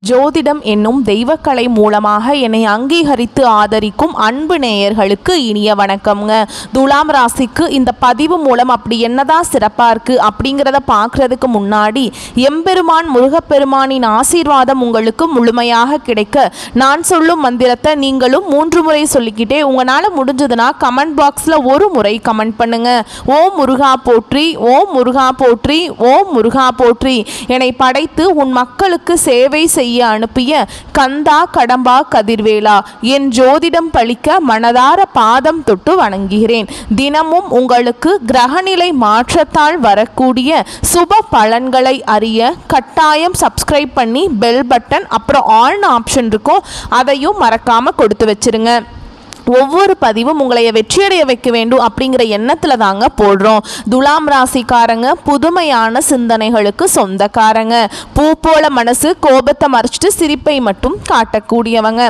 ஜோதிடம் என்னும் தெய்வக்கலை மூலமாக என்னை அங்கீகரித்து ஆதரிக்கும் அன்பு நேயர்களுக்கு இனிய வணக்கம்ங்க. துலாம் ராசிக்கு இந்த பதிவு மூலம் அப்படி என்னதான் சிறப்பாக இருக்குது அப்படிங்கிறத பார்க்குறதுக்கு முன்னாடி எம்பெருமான் முருகப்பெருமானின் ஆசீர்வாதம் உங்களுக்கு முழுமையாக கிடைக்க நான் சொல்லும் மந்திரத்தை நீங்களும் 3 முறை சொல்லிக்கிட்டே உங்களால் முடிஞ்சதுன்னா கமெண்ட் பாக்ஸில் ஒரு முறை கமெண்ட் பண்ணுங்க. ஓம் முருகா போற்றி, ஓம் முருகா போற்றி, ஓம் முருகா போற்றி. என்னை படைத்து உன் மக்களுக்கு சேவை செய்ய அனுப்பிய கந்தா கடம்பா கதிர்வேலா, என் ஜோதிடம் பழிக்க மனதார பாதம் தொட்டு வணங்குகிறேன். தினமும் உங்களுக்கு கிரகநிலை மாற்றத்தால் வரக்கூடிய சுப பலன்களை அறிய கட்டாயம் சப்ஸ்கிரைப் பண்ணி பெல் பட்டன் அப்புறம் ஆல்னு ஆப்ஷன் இருக்கும், அதையும் மறக்காம கொடுத்து வச்சிருங்க. ஒவ்வொரு பதிவும் உங்களை வெற்றியடைய வைக்க வேண்டும் அப்படிங்கிற எண்ணத்தில் தாங்க போடுறோம். துலாம் ராசிக்காரங்க புதுமையான சிந்தனைகளுக்கு சொந்தக்காரங்க. பூ போல மனசு, கோபத்தை மறைச்சிட்டு சிரிப்பை மட்டும் காட்டக்கூடியவங்க.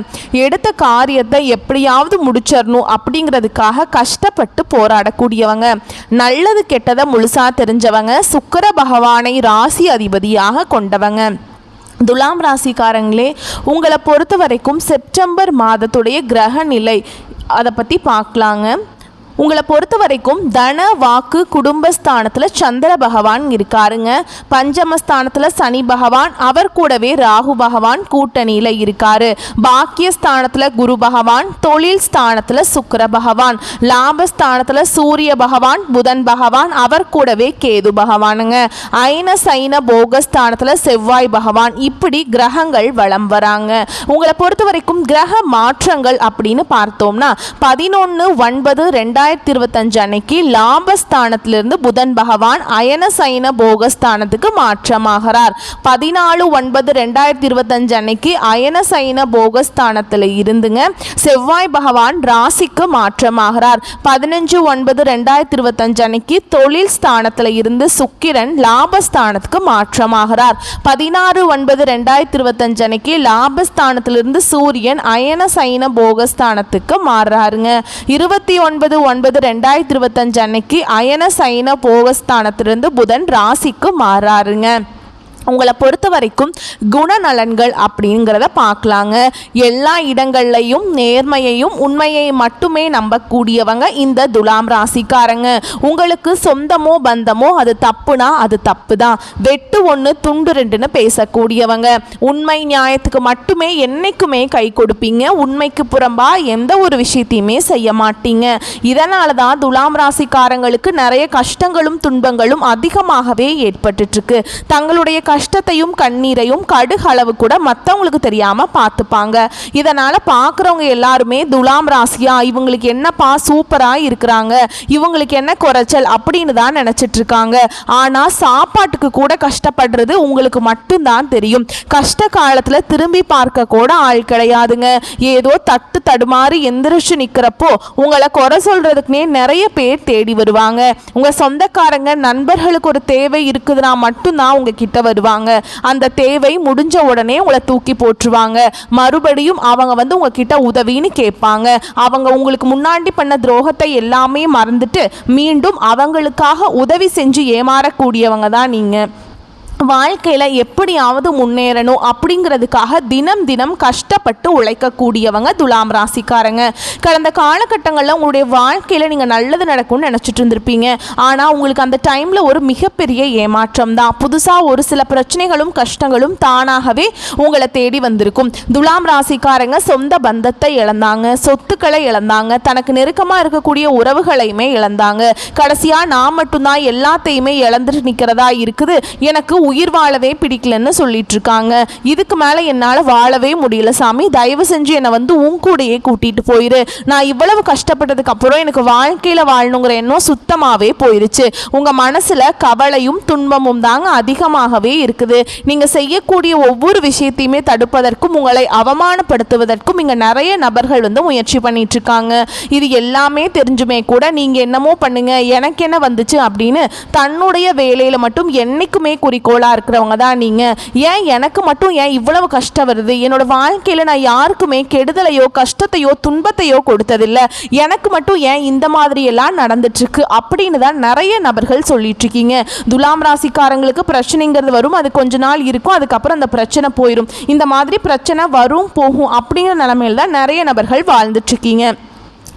எடுத்த காரியத்தை எப்படியாவது முடிச்சிடணும் அப்படிங்கிறதுக்காக கஷ்டப்பட்டு போராடக்கூடியவங்க. நல்லது கெட்டதை முழுசா தெரிஞ்சவங்க. சுக்கிர பகவானை ராசி அதிபதியாக கொண்டவங்க. துலாம் ராசிக்காரங்களே, உங்களை பொறுத்த வரைக்கும் செப்டம்பர் மாதத்துடைய கிரக நிலை அதை பற்றி பார்க்கலாங்க. உங்களை பொறுத்த வரைக்கும் தன வாக்கு குடும்பஸ்தானத்தில் சந்திர பகவான் இருக்காருங்க. பஞ்சமஸ்தானத்தில் சனி பகவான், அவர் கூடவே ராகு பகவான் கூட்டணியில் இருக்காரு. பாக்கியஸ்தானத்தில் குரு பகவான், தொழில் ஸ்தானத்தில் சுக்கிர பகவான், லாபஸ்தானத்தில் சூரிய பகவான், புதன் பகவான், அவர் கூடவே கேது பகவானுங்க. ஐன சைன போகஸ்தானத்தில் செவ்வாய் பகவான். இப்படி கிரகங்கள் வலம் வராங்க. உங்களை பொறுத்த வரைக்கும் கிரக மாற்றங்கள் அப்படின்னு பார்த்தோம்னா 11/9/2025 அன்னைக்கு லாபஸ்தானத்திலிருந்து புதன் பகவான் அயன சைன போகஸ்தானத்துக்கு மாற்றமாகிறார். 14/9/2025 அன்னைக்கு அயன சைன போகஸ்தானத்தில் இருந்துங்க செவ்வாய் பகவான் ராசிக்கு மாற்றமாகிறார். 15/9/2025 அன்னைக்கு தொழில் ஸ்தானத்தில் இருந்து சுக்கிரன் லாபஸ்தானத்துக்கு மாற்றமாகிறார். 16/9/2025 அன்னைக்கு லாபஸ்தானத்திலிருந்து சூரியன் அயன சைன போகஸ்தானத்துக்கு மாறுறாருங்க. 29/9/2025 அன்னைக்கு அயன சைன போகஸ்தானத்திலிருந்து புதன் ராசிக்கு மாறாருங்க. உங்களை பொறுத்த வரைக்கும் குணநலன்கள் அப்படிங்கிறத பார்க்கலாங்க. எல்லா இடங்கள்லையும் நேர்மையையும் உண்மையை மட்டுமே நம்பக்கூடியவங்க இந்த துலாம் ராசிக்காரங்க. உங்களுக்கு சொந்தமோ பந்தமோ அது தப்புனா அது தப்பு தான். வெட்டு 1 துண்டு 2ன்னு பேசக்கூடியவங்க. உண்மை நியாயத்துக்கு மட்டுமே என்னைக்குமே கை கொடுப்பீங்க. உண்மைக்கு புறம்பா எந்த ஒரு விஷயத்தையுமே செய்ய மாட்டீங்க. இதனால தான் துலாம் ராசிக்காரங்களுக்கு நிறைய கஷ்டங்களும் துன்பங்களும் அதிகமாகவே ஏற்பட்டுருக்கு. தங்களுடைய கஷ்டத்தையும் கண்ணீரையும் கடுகளவு கூட மற்றவங்களுக்கு தெரியாமல் பார்த்துப்பாங்க. இதனால் பார்க்குறவங்க எல்லாருமே துலாம் ராசியா, இவங்களுக்கு என்னப்பா சூப்பராக இருக்கிறாங்க, இவங்களுக்கு என்ன குறைச்சல் அப்படின்னு தான் நினச்சிட்டு இருக்காங்க. ஆனால் சாப்பாட்டுக்கு கூட கஷ்டப்படுறது உங்களுக்கு மட்டும்தான் தெரியும். கஷ்ட காலத்தில் திரும்பி பார்க்க கூட ஆள் கிடையாதுங்க. ஏதோ தட்டு தடுமாறி எந்திரிச்சு நிற்கிறப்போ உங்களை குறை சொல்கிறதுக்குனே நிறைய பேர் தேடி வருவாங்க. உங்கள் சொந்தக்காரங்க நண்பர்களுக்கு ஒரு தேவை இருக்குதுன்னா மட்டும்தான் உங்ககிட்ட வருவாங்க. அந்த தேவை முடிஞ்ச உடனே உங்களை தூக்கி போட்டுருவாங்க. மறுபடியும் அவங்க உங்ககிட்ட உதவின்னு கேட்பாங்க. அவங்க உங்களுக்கு முன்னாடி பண்ண துரோகத்தை எல்லாமே மறந்துட்டு மீண்டும் அவங்களுக்காக உதவி செஞ்சு ஏமாறக்கூடியவங்க தான் நீங்க. வாழ்க்கையில் எப்படியாவது முன்னேறணும் அப்படிங்கிறதுக்காக தினம் தினம் கஷ்டப்பட்டு உழைக்கக்கூடியவங்க துலாம் ராசிக்காரங்க. கடந்த காலகட்டங்களில் உங்களுடைய வாழ்க்கையில் நீங்கள் நல்லது நடக்கும்னு நினச்சிட்டு இருந்திருப்பீங்க. ஆனால் உங்களுக்கு அந்த டைமில் ஒரு மிகப்பெரிய ஏமாற்றம் தான். புதுசாக ஒரு சில பிரச்சனைகளும் கஷ்டங்களும் தானாகவே உங்களை தேடி வந்திருக்கும். துலாம் ராசிக்காரங்க சொந்த பந்தத்தை இழந்தாங்க, சொத்துக்களை இழந்தாங்க, தனக்கு நெருக்கமாக இருக்கக்கூடிய உறவுகளையுமே இழந்தாங்க. கடைசியாக நான் மட்டும்தான் எல்லாத்தையுமே இழந்துட்டு நிற்கிறதா இருக்குது, எனக்கு உயிர் வாழவே பிடிக்கலன்னு சொல்லிட்டு இருக்காங்க. இதுக்கு மேல என்னால வாழவே முடியல சாமி, தயவு செஞ்சு என்னை உன் கூடையே கூட்டிட்டு போயிரு. நான் இவ்வளவு கஷ்டப்பட்டதுக்கு அப்புறம் எனக்கு வாழ்க்கையில வாழணுங்கிற எண்ணம் சுத்தமாவே போயிருச்சு. உங்க மனசுல கவலையும் துன்பமும் தாங்க அதிகமாகவே இருக்குது. நீங்க செய்யக்கூடிய ஒவ்வொரு விஷயத்தையுமே தடுப்பதற்கும் உங்களை அவமானப்படுத்துவதற்கும் இங்க நிறைய நபர்கள் முயற்சி பண்ணிட்டு இருக்காங்க. இது எல்லாமே தெரிஞ்சுமே கூட நீங்க என்னமோ பண்ணுங்க, எனக்கு என்ன வந்துச்சு அப்படின்னு தன்னுடைய வேலையில மட்டும் என்னைக்குமே குறிக்கோள் கடவுளாக இருக்கிறவங்க தான் நீங்கள். ஏன் எனக்கு மட்டும் ஏன் இவ்வளவு கஷ்டம் வருது? என்னோட வாழ்க்கையில் நான் யாருக்குமே கெடுதலையோ கஷ்டத்தையோ துன்பத்தையோ கொடுத்ததில்லை, எனக்கு மட்டும் ஏன் இந்த மாதிரியெல்லாம் நடந்துட்டுருக்கு அப்படின்னு தான் நிறைய நபர்கள் சொல்லிட்டு இருக்கீங்க. துலாம் ராசிக்காரங்களுக்கு பிரச்சனைங்கிறது வரும், அது கொஞ்ச நாள் இருக்கும், அதுக்கப்புறம் அந்த பிரச்சனை போயிடும். இந்த மாதிரி பிரச்சனை வரும் போகும் அப்படிங்கிற நிலைமையில் தான் நிறைய நபர்கள் வாழ்ந்துட்டு இருக்கீங்க.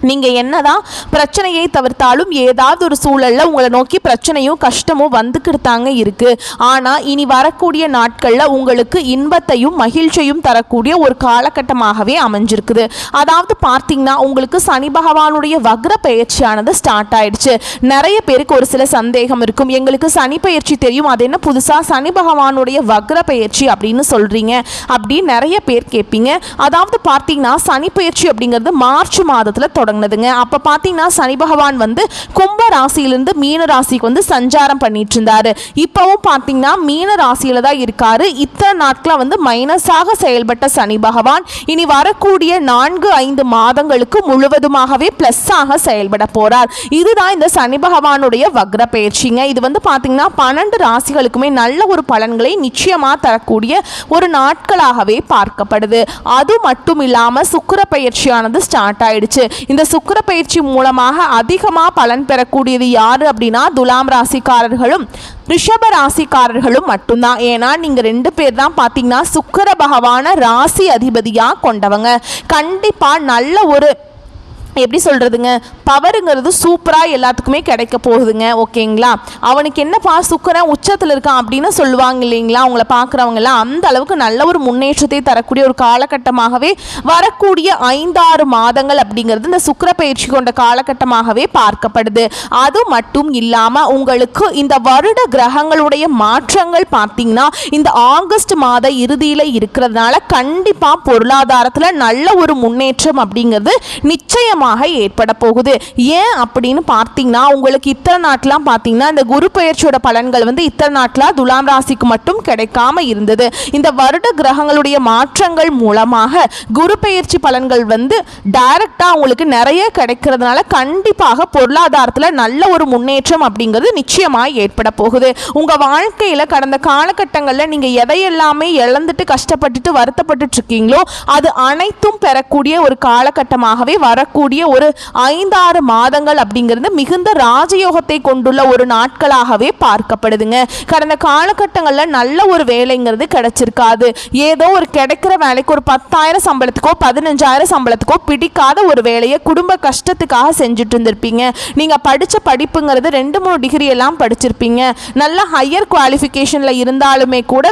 நீங்கள் என்னதான் பிரச்சனையை தவிர்த்தாலும் ஏதாவது ஒரு சூழலில் உங்களை நோக்கி பிரச்சனையும் கஷ்டமும் வந்துக்கிட்டாங்க இருக்குது. ஆனால் இனி வரக்கூடிய நாட்களில் உங்களுக்கு இன்பத்தையும் மகிழ்ச்சியும் தரக்கூடிய ஒரு காலகட்டமாகவே அமைஞ்சிருக்குது. அதாவது பார்த்தீங்கன்னா உங்களுக்கு சனி பகவானுடைய வக்ர பயிற்சியானது ஸ்டார்ட் ஆயிடுச்சு. நிறைய பேருக்கு ஒரு சில சந்தேகம் இருக்கும், எங்களுக்கு சனி பயிற்சி தெரியும், அது என்ன புதுசாக சனி பகவானுடைய வக்ர பயிற்சி அப்படின்னு சொல்கிறீங்க அப்படின்னு நிறைய பேர் கேட்பீங்க. அதாவது பார்த்தீங்கன்னா சனி பயிற்சி அப்படிங்கிறது மார்ச் மாதத்தில் தொடங்குதுங்க. அப்ப பாத்தீங்கன்னா சனி பகவான் வந்து கும்ப ராசியிலிருந்து மீன ராசிக்கு வந்து சஞ்சாரம் பண்ணிட்டு இருந்தாரு. இப்பவும் பாத்தீங்கன்னா மீன ராசியில தான் இருக்காரு. இத்தனை நாட்களா வந்து மைனஸாக செயல்பட்ட சனி பகவான் இனி வரக்கூடிய 4-5 மாதங்களுக்கு முழுவதுமாகவே பிளஸ் ஆக செயல்பட போறார். இதுதான் இந்த சனி பகவானுடைய வக்ர பயிற்சிங்க. இது வந்து பாத்தீங்கன்னா 12 ராசிகளுக்குமே நல்ல ஒரு பலன்களை நிச்சயமா தரக்கூடிய ஒரு நாட்களாகவே பார்க்கப்படுது. அது மட்டும் இல்லாம சுக்கிர பயிற்சியானது ஸ்டார்ட் ஆயிடுச்சு. இந்த சுக்கிர பயிற்சி மூலமாக அதிகமாக பலன் பெறக்கூடியது யாரு அப்படின்னா துலாம் ராசிக்காரர்களும் ரிஷப ராசிக்காரர்களும் மட்டும்தான். ஏன்னா நீங்கள் 2 பேர் தான் பார்த்தீங்கன்னா சுக்கிர பகவான ராசி அதிபதியாக கொண்டவங்க. கண்டிப்பாக நல்ல ஒரு எப்படி சொல்கிறதுங்க, பவருங்கிறது சூப்பராக எல்லாத்துக்குமே கிடைக்க போகுதுங்க. ஓகேங்களா? அவனுக்கு என்னப்பா சுக்கிரன் உச்சத்தில் இருக்கான் அப்படின்னு சொல்லுவாங்க இல்லைங்களா உங்களை பார்க்குறவங்கலாம், அந்த அளவுக்கு நல்ல ஒரு முன்னேற்றத்தை தரக்கூடிய ஒரு காலகட்டமாகவே வரக்கூடிய 5-6 மாதங்கள் அப்படிங்கிறது இந்த சுக்கிர பயிற்சி கொண்ட காலகட்டமாகவே பார்க்கப்படுது. அது மட்டும் இல்லாமல் உங்களுக்கு இந்த வருட கிரகங்களுடைய மாற்றங்கள் பார்த்தீங்கன்னா இந்த ஆகஸ்ட் மாத இறுதியில் இருக்கிறதுனால கண்டிப்பாக பொருளாதாரத்தில் நல்ல ஒரு முன்னேற்றம் அப்படிங்கிறது நிச்சயம் ஏற்பட போகுது. ஏன் அப்படின்னு பார்த்தீங்கன்னா உங்களுக்கு இத்தனை நாட்லாம் பார்த்தீங்கன்னா இந்த குரு பெயர்ச்சியோட பலன்கள் வந்து இத்தனை நாட்களா துலாம் ராசிக்கு மட்டும் கிடைக்காம இருந்தது. இந்த வருட கிரகங்களுடைய மாற்றங்கள் மூலமாக குரு பெயர்ச்சி பலன்கள் வந்து டைரக்டா உங்களுக்கு நிறைய கிடைக்கிறதுனால கண்டிப்பாக பொருளாதாரத்தில் நல்ல ஒரு முன்னேற்றம் அப்படிங்கிறது நிச்சயமாக ஏற்பட போகுது. உங்க வாழ்க்கையில கடந்த காலகட்டங்களில் நீங்க எதையெல்லாமே இழந்துட்டு கஷ்டப்பட்டுட்டு வருத்தப்பட்டு இருக்கீங்களோ அது அனைத்தும் பெறக்கூடிய ஒரு காலகட்டமாகவே வரக்கூடிய ஒரு 5-6 மாதங்கள் அப்படிங்கிறது மிகுந்த ராஜயோகத்தை கொண்டுள்ள ஒரு நாட்களாகவே பார்க்கப்படுதுங்க. கடந்த காலகட்டங்களில் நல்ல ஒரு வேலைங்கிறது கிடைச்சிருக்காது. ஏதோ ஒரு கிடைக்கிற வேலைக்கு ஒரு 10,000 சம்பளத்துக்கோ 15,000 சம்பளத்துக்கோ பிடிக்காத ஒரு வேலையை குடும்ப கஷ்டத்துக்காக செஞ்சுட்டு இருந்திருப்பீங்க. நீங்க படிச்ச படிப்புங்கிறது 2-3 டிகிரி எல்லாம் படிச்சிருப்பீங்க. நல்ல ஹையர் குவாலிஃபிகேஷன்ல இருந்தாலுமே கூட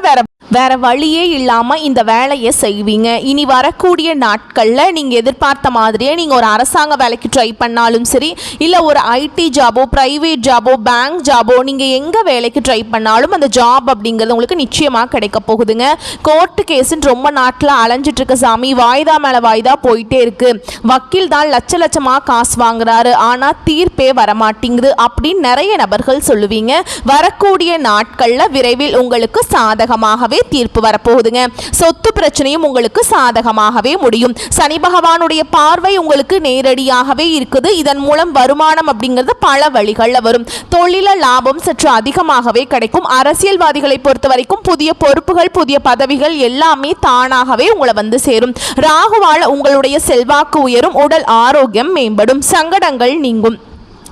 வேற வழியே இல்லாமல் இந்த வேலையை செய்வீங்க. இனி வரக்கூடிய நாட்களில் நீங்கள் எதிர்பார்த்த மாதிரியே நீங்கள் ஒரு அரசாங்க வேலைக்கு ட்ரை பண்ணாலும் சரி, இல்லை ஒரு ஐடி ஜாபோ ப்ரைவேட் ஜாபோ பேங்க் ஜாபோ நீங்கள் எங்கே வேலைக்கு ட்ரை பண்ணாலும் அந்த ஜாப் அப்படிங்கிறது உங்களுக்கு நிச்சயமாக கிடைக்க போகுதுங்க. கோர்ட்டு கேஸுன்னு ரொம்ப நாட்டில் அலைஞ்சிட்டு இருக்க சாமி, வாய்தா மேலே வாய்தா போயிட்டே இருக்கு, வக்கீல் தான் லட்சமாக காசு வாங்குறாரு ஆனால் தீர்ப்பே வரமாட்டேங்குது அப்படின்னு நிறைய நபர்கள் சொல்லுவீங்க. வரக்கூடிய நாட்களில் விரைவில் உங்களுக்கு சாதகமாகவே தீர்ப்பு வரப்போகுதுங்க. சொத்து பிரச்சனையும் உங்களுக்கு சாதகமாகவே முடியும். சனி பகவானுடைய பார்வை உங்களுக்கு நேரடியாகவே இருக்குது. இதன் மூலம் வருமானம் அப்படிங்கிறது பல வழிகளில் வரும். தொழில லாபம் சற்று அதிகமாகவே கிடைக்கும். அரசியல்வாதிகளை பொறுத்த வரைக்கும் புதிய பொறுப்புகள் புதிய பதவிகள் எல்லாமே தானாகவே உங்களை வந்து சேரும். ராகுவால் உங்களுடைய செல்வாக்கு உயரும். உடல் ஆரோக்கியம் மேம்படும். சங்கடங்கள் நீங்கும்.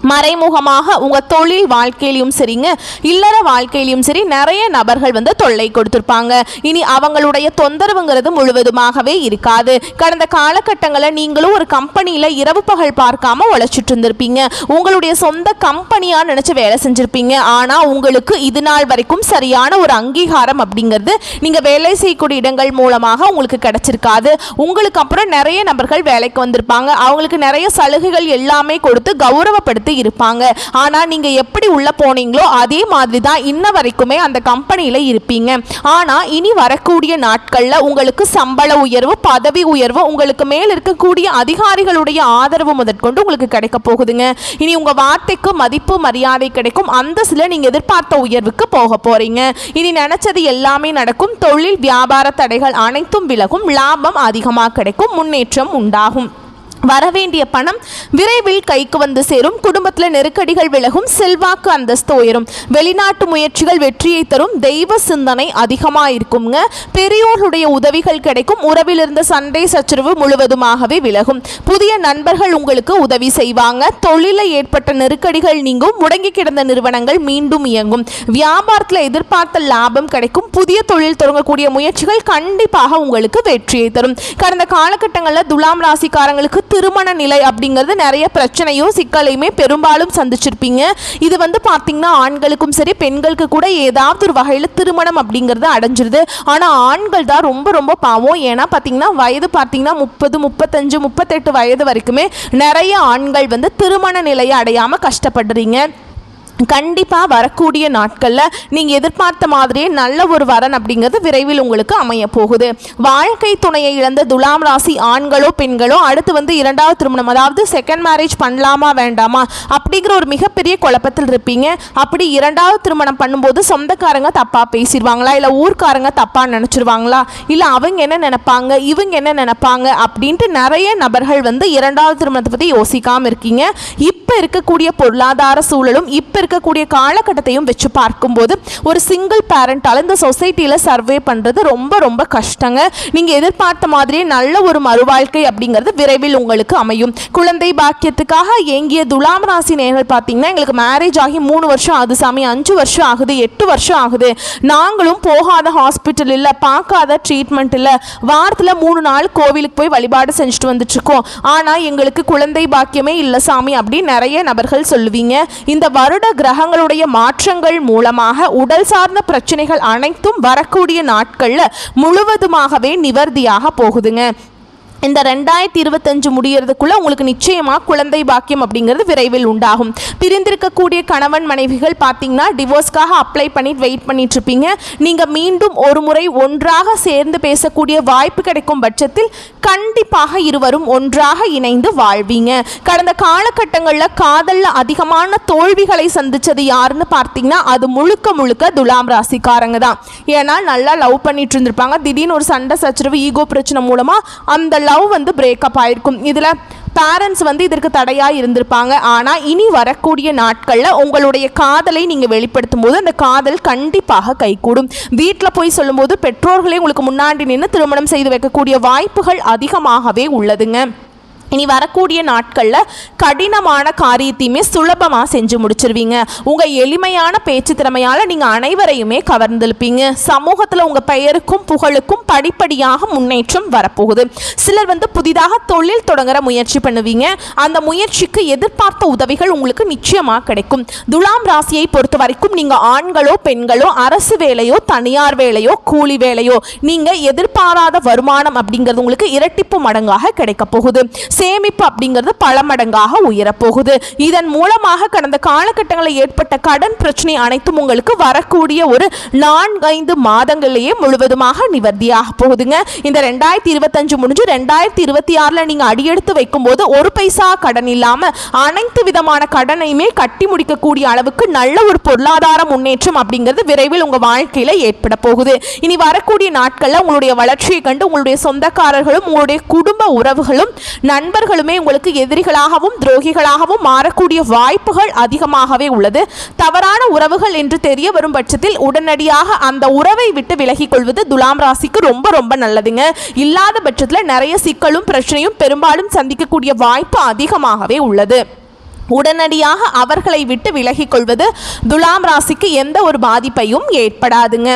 மறைமுகமாக உங்கள் தொழில் வாழ்க்கையிலையும் சரிங்க இல்லற வாழ்க்கையிலையும் சரி நிறைய நபர்கள் வந்து தொல்லை கொடுத்துருப்பாங்க. இனி அவங்களுடைய தொந்தரவுங்கிறது முழுவதுமாகவே இருக்காது. கடந்த காலகட்டங்களில் நீங்களும் ஒரு கம்பெனியில் இரவு பகல் பார்க்காம உழைச்சிட்டு இருந்திருப்பீங்க. உங்களுடைய சொந்த கம்பெனியாக நினச்சி வேலை செஞ்சுருப்பீங்க. ஆனால் உங்களுக்கு இது நாள் வரைக்கும் சரியான ஒரு அங்கீகாரம் அப்படிங்கிறது நீங்கள் வேலை செய்யக்கூடிய இடங்கள் மூலமாக உங்களுக்கு கிடைச்சிருக்காது. உங்களுக்கு அப்புறம் நிறைய நபர்கள் வேலைக்கு வந்திருப்பாங்க. அவங்களுக்கு நிறைய சலுகைகள் எல்லாமே கொடுத்து கௌரவப்படுத்தி இருப்பாங்க. ஆனா நீங்க எப்படி உள்ள போனீங்களோ அதே மாதிரி தான் இன்ன வரைக்குமே அந்த கம்பெனியில இருப்பீங்க. ஆனா இனி வரக்கூடிய நாட்கள்ல உங்களுக்கு சம்பள உயர்வு பதவி உயர்வு உங்களுக்கு மேல் இருக்கக்கூடிய அதிகாரிகளுடைய ஆதரவு முதற்கொண்டு உங்களுக்கு கிடைக்க போகுதுங்க. இனி உங்க வார்த்தைக்கு மதிப்பு மரியாதை கிடைக்கும். அந்த சில நீங்க எதிர்பார்த்த உயர்வுக்கு போக போறீங்க. இனி நினைச்சது எல்லாமே நடக்கும். தொழில் வியாபார தடைகள் அனைத்தும் விலகும். லாபம் அதிகமாக கிடைக்கும். முன்னேற்றம் உண்டாகும். வரவேண்டிய பணம் விரைவில் கைக்கு வந்து சேரும். குடும்பத்தில் நெருக்கடிகள் விலகும். செல்வாக்கு அந்தஸ்து உயரும். வெளிநாட்டு முயற்சிகள் வெற்றியை தரும். தெய்வ சிந்தனை அதிகமாக இருக்குங்க. பெரியோர்களுடைய உதவிகள் கிடைக்கும். உறவில் இருந்த சண்டை சச்சரவு முழுவதுமாகவே விலகும். புதிய நண்பர்கள் உங்களுக்கு உதவி செய்வாங்க. தொழிலில் ஏற்பட்ட நெருக்கடிகள் நீங்கும். முடங்கி கிடந்த நிறுவனங்கள் மீண்டும் இயங்கும். வியாபாரத்தில் எதிர்பார்த்த லாபம் கிடைக்கும். புதிய தொழில் தொடங்கக்கூடிய முயற்சிகள் கண்டிப்பாக உங்களுக்கு வெற்றியை தரும். கடந்த காலகட்டங்களில் துலாம் ராசிக்காரங்களுக்கு திருமண நிலை அப்படிங்கிறது நிறைய பிரச்சனையும் சிக்கலையுமே பெரும்பாலும் சந்திச்சிருப்பீங்க. இது பார்த்தீங்கன்னா ஆண்களுக்கும் சரி பெண்களுக்கு கூட ஏதாவது ஒரு வகையில் திருமணம் அப்படிங்கிறது அடைஞ்சிருது. ஆனால் ஆண்கள் தான் ரொம்ப ரொம்ப பாவம். ஏன்னா பார்த்தீங்கன்னா வயது பார்த்தீங்கன்னா 30, 35, 38 வயது வரைக்குமே நிறைய ஆண்கள் திருமண நிலையை அடையாமல் கஷ்டப்படுறீங்க. கண்டிப்பாக வரக்கூடிய நாட்களில் நீங்கள் எதிர்பார்த்த மாதிரியே நல்ல ஒரு வரன் அப்படிங்கிறது விரைவில் உங்களுக்கு அமைய போகுது. வாழ்க்கை துணையை இழந்த துலாம் ராசி ஆண்களோ பெண்களோ அடுத்து இரண்டாவது திருமணம், அதாவது செகண்ட் மேரேஜ் பண்ணலாமா வேண்டாமா அப்படிங்கிற ஒரு மிகப்பெரிய குழப்பத்தில் இருப்பீங்க. அப்படி இரண்டாவது திருமணம் பண்ணும்போது சொந்தக்காரங்க தப்பாக பேசிடுவாங்களா, இல்லை ஊர்க்காரங்க தப்பாக நினச்சிருவாங்களா, இல்லை அவங்க என்ன நினைப்பாங்க இவங்க என்ன நினைப்பாங்க அப்படின்ட்டு நிறைய நபர்கள் இரண்டாவது திருமணத்தை பற்றி யோசிக்காமல் இருக்கீங்க. இப்போ இருக்கக்கூடிய பொருளாதார சூழலும் இப்போ இருக்கக்கூடிய காலகட்டத்தையும் வச்சு பார்க்கும்போது ஒரு சிங்கிள் பேரண்டால் இந்த சொசைட்டியில் சர்வே பண்ணுறது ரொம்ப ரொம்ப கஷ்டங்க. நீங்கள் எதிர்பார்த்த மாதிரியே நல்ல ஒரு மறுவாழ்க்கை அப்படிங்கிறது விரைவில் உங்களுக்கு அமையும். குழந்தை பாக்கியத்துக்காக ஏங்கிய துலாம் ராசி நேயர்கள் பார்த்தீங்கன்னா எங்களுக்கு மேரேஜ் ஆகி 3 வருஷம் ஆகுது சாமி, 5 வருஷம் ஆகுது, 8 வருஷம் ஆகுது, நாங்களும் போகாத ஹாஸ்பிட்டல் இல்லை, பார்க்காத ட்ரீட்மெண்ட் இல்லை, வாரத்தில் 3 நாள் கோவிலுக்கு போய் வழிபாடு செஞ்சுட்டு வந்துட்டுருக்கோம், ஆனால் எங்களுக்கு குழந்தை பாக்கியமே இல்லை சாமி அப்படின்னு நிறைய நபர்கள் சொல்லுவீங்க. இந்த வருட கிரகங்களுடைய மாற்றங்கள் மூலமாக உடல் சார்ந்த பிரச்சனைகள் அனைத்தும் வரக்கூடிய நாட்களில் முழுவதுமாகவே நிவர்த்தியாக போகுதுங்க. இந்த 2025 முடியறதுக்குள்ள உங்களுக்கு நிச்சயமாக குழந்தை பாக்கியம் அப்படிங்கிறது விரைவில் உண்டாகும். பிரிந்திருக்கக்கூடிய கணவன் மனைவிகள் பார்த்தீங்கன்னா டிவோர்ஸ்க்காக அப்ளை பண்ணிட்டு வெயிட் பண்ணிட்டு இருப்பீங்க. நீங்கள் மீண்டும் ஒரு முறை ஒன்றாக சேர்ந்து பேசக்கூடிய வாய்ப்பு கிடைக்கும் பட்சத்தில் கண்டிப்பாக இருவரும் ஒன்றாக இணைந்து வாழ்வீங்க. கடந்த காலகட்டங்களில் காதலில் அதிகமான தோல்விகளை சந்தித்தது யாருன்னு பார்த்தீங்கன்னா அது முழுக்க முழுக்க துலாம் ராசிக்காரங்க தான். ஏன்னா நல்லா லவ் பண்ணிட்டு இருந்திருப்பாங்க. திடீர்னு ஒரு சண்டை சச்சரவு ஈகோ பிரச்சனை மூலமாக அந்த லவ் பிரேக்கப் ஆயிருக்கும். இதில் பேரண்ட்ஸ் இதற்கு தடையாக இருந்திருப்பாங்க. ஆனால் இனி வரக்கூடிய நாட்களில் உங்களுடைய காதலை நீங்கள் வெளிப்படுத்தும் போது அந்த காதல் கண்டிப்பாக கைகூடும். வீட்டில் போய் சொல்லும்போது பெற்றோர்களே உங்களுக்கு முன்னாடி நின்று திருமணம் செய்து வைக்கக்கூடிய வாய்ப்புகள் அதிகமாகவே உள்ளதுங்க. இனி வரக்கூடிய நாட்களில் கடினமான காரியத்தையுமே சுலபமாக செஞ்சு முடிச்சிருவீங்க. உங்கள் எளிமையான பேச்சு திறமையால் நீங்கள் அனைவரையுமே கவர்ந்திருப்பீங்க. சமூகத்தில் உங்கள் பெயருக்கும் புகழுக்கும் படிப்படியாக முன்னேற்றம் வரப்போகுது. சிலர் புதிதாக தொழில் தொடங்குற முயற்சி பண்ணுவீங்க. அந்த முயற்சிக்கு எதிர்பார்த்த உதவிகள் உங்களுக்கு நிச்சயமாக கிடைக்கும். துலாம் ராசியை பொறுத்த வரைக்கும் நீங்கள் ஆண்களோ பெண்களோ அரசு வேலையோ தனியார் வேலையோ கூலி வேலையோ நீங்கள் எதிர்பாராத வருமானம் அப்படிங்கிறது உங்களுக்கு இரட்டிப்பு மடங்காக கிடைக்க போகுது. சேமிப்பு அப்படிங்கிறது பல மடங்காக உயரப்போகுது. இதன் மூலமாக கடந்த காலகட்டங்களில் ஏற்பட்ட கடன் பிரச்சனை அனைத்தும் உங்களுக்கு வரக்கூடிய ஒரு 4-5 மாதங்களிலேயே முழுவதுமாக நிவர்த்தியாக போகுதுங்க. இந்த 2025 முடிஞ்சு 2026 நீங்கள் அடியெடுத்து வைக்கும் போது ஒரு பைசா கடன் இல்லாமல் அனைத்து விதமான கடனையுமே கட்டி முடிக்கக்கூடிய அளவுக்கு நல்ல ஒரு பொருளாதார முன்னேற்றம் அப்படிங்கிறது விரைவில் உங்கள் வாழ்க்கையில் ஏற்பட போகுது. இனி வரக்கூடிய நாட்களில் உங்களுடைய வளர்ச்சியை கண்டு உங்களுடைய சொந்தக்காரர்களும் உங்களுடைய குடும்ப உறவுகளும் நண்பர்களுமே உங்களுக்கு எதிரிகளாகவும் துரோகிகளாகவும் மாறக்கூடிய வாய்ப்புகள் அதிகமாகவே உள்ளது. தவறான உறவுகள் என்று தெரிய வரும் பட்சத்தில் உடனடியாக அந்த உறவை விட்டு விலகிக் கொள்வது துலாம் ராசிக்கு ரொம்ப ரொம்ப நல்லதுங்க. இல்லாத பட்சத்தில் நிறைய சிக்கலும் பிரச்சனையும் பெரும்பாலும் சந்திக்கக்கூடிய வாய்ப்பு அதிகமாகவே உள்ளது. உடனடியாக அவர்களை விட்டு விலகிக் கொள்வது துலாம் ராசிக்கு எந்த ஒரு பாதிப்பையும் ஏற்படாதுங்க.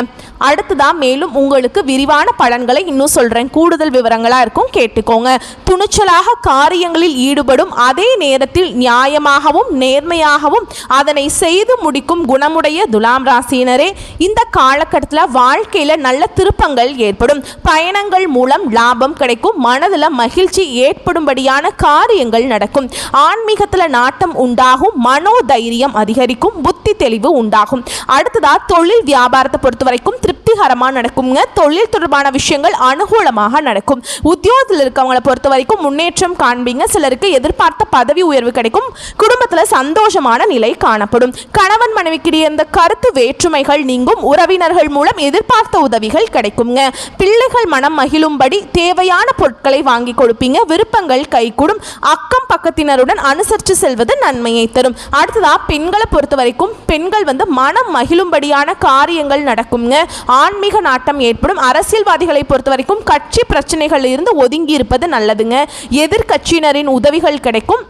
அடுத்ததான் மேலும் உங்களுக்கு விரிவான பலன்களை இன்னும் சொல்கிறேன். கூடுதல் விவரங்களாக இருக்கும், கேட்டுக்கோங்க. துணிச்சலாக காரியங்களில் ஈடுபடும் அதே நேரத்தில் நியாயமாகவும் நேர்மையாகவும் அதனை செய்து முடிக்கும் குணமுடைய துலாம் ராசியினரே இந்த காலகட்டத்தில் வாழ்க்கையில் நல்ல திருப்பங்கள் ஏற்படும். பயணங்கள் மூலம் லாபம் கிடைக்கும். மனதில் மகிழ்ச்சி ஏற்படும்படியான காரியங்கள் நடக்கும். ஆன்மீகத்தில் நாட்டம் உண்டாகும். மனோதைரியம் அதிகரிக்கும். புத்தி தெளிவு உண்டாகும். அடுத்ததா தொழில் வியாபாரத்தை பொறுத்த வரைக்கும் திருப்தி திருப்திகரமாக நடக்குங்க. தொழில் தொடர்பான விஷயங்கள் அனுகூலமாக நடக்கும். உத்தியோகத்தில் இருக்கவங்களை பொறுத்த வரைக்கும் முன்னேற்றம் காண்பீங்க. சிலருக்கு எதிர்பார்த்த பதவி உயர்வு கிடைக்கும். குடும்பத்தில் சந்தோஷமான நிலை காணப்படும். கணவன் மனைவிக்கிடையே இந்த கருத்து வேற்றுமைகள் நீங்கும். உறவினர்கள் மூலம் எதிர்பார்த்த உதவிகள் கிடைக்குங்க. பிள்ளைகள் மனம் மகிழும்படி தேவையான பொருட்களை வாங்கி கொடுப்பீங்க. விருப்பங்கள் கைகூடும். அக்கம் பக்கத்தினருடன் அனுசரித்து செல்வது நன்மையை தரும். அடுத்ததா பெண்களை பொறுத்த வரைக்கும் பெண்கள் மனம் மகிழும்படியான காரியங்கள் நடக்குங்க. ஆன்மீக நாட்டம் ஏற்படும். அரசியல்வாதிகளை பொறுத்த வரைக்கும் கட்சி பிரச்சனைகளில் இருந்து ஒதுங்கி இருப்பது நல்லதுங்க. எதிர்கட்சியினரின் உதவிகள் கிடைக்கும்.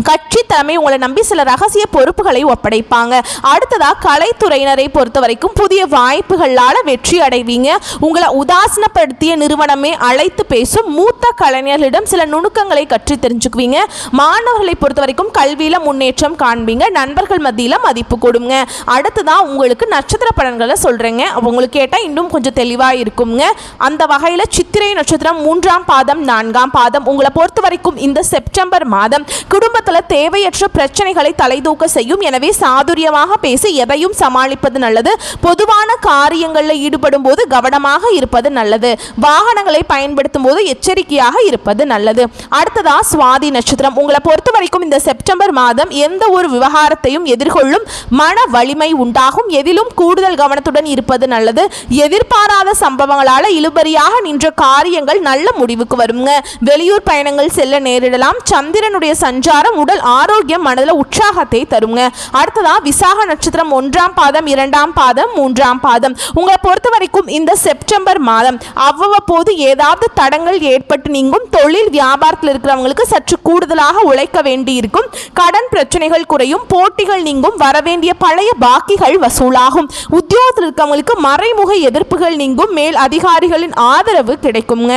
கட்சி தலைமை உங்களை நம்பி சில ரகசிய பொறுப்புகளை ஒப்படைப்பாங்க. அடுத்ததா கலைத்துறையினரை பொறுத்த வரைக்கும் புதிய வாய்ப்புகளால் வெற்றி அடைவீங்க. உங்களை உதாசனப்படுத்திய நிறுவனமே அழைத்து பேசும். மூத்த கலைஞர்களிடம் சில நுணுக்கங்களை கற்று தெரிஞ்சுக்குவீங்க. மாணவர்களை பொறுத்த வரைக்கும் கல்வியில் முன்னேற்றம் காண்பீங்க. நண்பர்கள் மத்தியில் மதிப்பு கொடுங்க. அடுத்ததா உங்களுக்கு நட்சத்திர பலன்களை சொல்கிறேங்க. உங்களுக்கு கேட்டால் இன்னும் கொஞ்சம் தெளிவாக இருக்குங்க. அந்த வகையில் சித்திரை நட்சத்திரம் 3ஆம் பாதம் 4ஆம் பாதம் உங்களை பொறுத்த வரைக்கும் இந்த செப்டம்பர் மாதம் குடும்பத்தில் தேவையற்ற பிரச்சனைகளை தலைதூக்க செய்யும். எனவே சாதுரியமாக பேசி எதையும் சமாளிப்பது நல்லது. பொதுவான காரியங்களில் ஈடுபடும் போது கவனமாக இருப்பது நல்லது. வாகனங்களை பயன்படுத்தும் போது எச்சரிக்கையாக இருப்பது நல்லது. அடுத்ததா சுவாதி நட்சத்திரம் உங்களை பொறுத்த வரைக்கும் இந்த செப்டம்பர் மாதம் எந்த ஒரு விவகாரத்தையும் எதிர்கொள்ளும் மன வலிமை உண்டாகும். எதிலும் கூடுதல் கவனத்துடன் இருப்பது நல்லது. எதிர்பாராத சம்பவங்களால் இழுபறியாக நின்ற காரியங்கள் நல்ல முடிவுக்கு வருங்க. வெளியூர் பயணங்கள் செல்ல நேரிடலாம். சந்திரனுடைய சஞ்சாரம் உடல் ஆரோக்கியம் மனதில் உற்சாகத்தை தருங்க. அடுத்ததா விசாக நட்சத்திரம் 1ஆம் பாதம் 2ஆம் பாதம் 3ஆம் பாதம் உங்களை பொறுத்த வரைக்கும் இந்த செப்டம்பர் மாதம் அவ்வப்போது ஏதாவது தடங்கள் ஏற்பட்டு நீங்கும். தொழில் வியாபாரத்தில் இருக்கிறவங்களுக்கு சற்று கூடுதலாக உழைக்க வேண்டி இருக்கும். கடன் பிரச்சனைகள் குறையும். போட்டிகள் நீங்கும். வரவேண்டிய பழைய பாக்கிகள் வசூலாகும். உத்தியோகத்தில் இருக்கிறவங்களுக்கு மறைமுக எதிர்ப்புகள் நீங்கும். மேல் அதிகாரிகளின் ஆதரவு கிடைக்குங்க.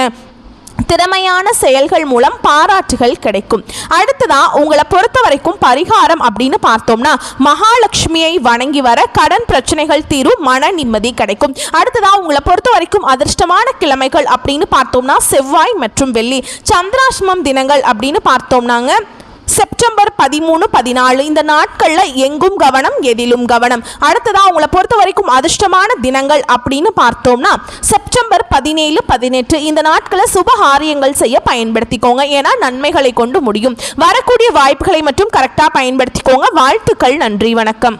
திறமையான செயல்கள் மூலம் பாராட்டுகள் கிடைக்கும். அடுத்ததா உங்களை பொறுத்த வரைக்கும் பரிகாரம் அப்படின்னு பார்த்தோம்னா மகாலட்சுமியை வணங்கி வர கடன் பிரச்சனைகள் தீரும். மன நிம்மதி கிடைக்கும். அடுத்ததா உங்களை பொறுத்த வரைக்கும் அதிர்ஷ்டமான கிழமைகள் அப்படின்னு பார்த்தோம்னா செவ்வாய் மற்றும் வெள்ளி. சந்திராஷ்டமம் தினங்கள் அப்படின்னு பார்த்தோம்னாங்க செப்டம்பர் 13, 14 இந்த நாட்களில் எங்கும் கவனம் எதிலும் கவனம். அடுத்ததாக உங்களை பொறுத்த வரைக்கும் அதிர்ஷ்டமான தினங்கள் அப்படின்னு பார்த்தோம்னா செப்டம்பர் 17, 18 இந்த நாட்களை சுபகாரியங்கள் செய்ய பயன்படுத்திக்கோங்க. ஏன்னா நன்மைகளை கொண்டு முடியும். வரக்கூடிய வாய்ப்புகளை மட்டும் கரெக்டாக பயன்படுத்திக்கோங்க. வாழ்த்துக்கள். நன்றி. வணக்கம்.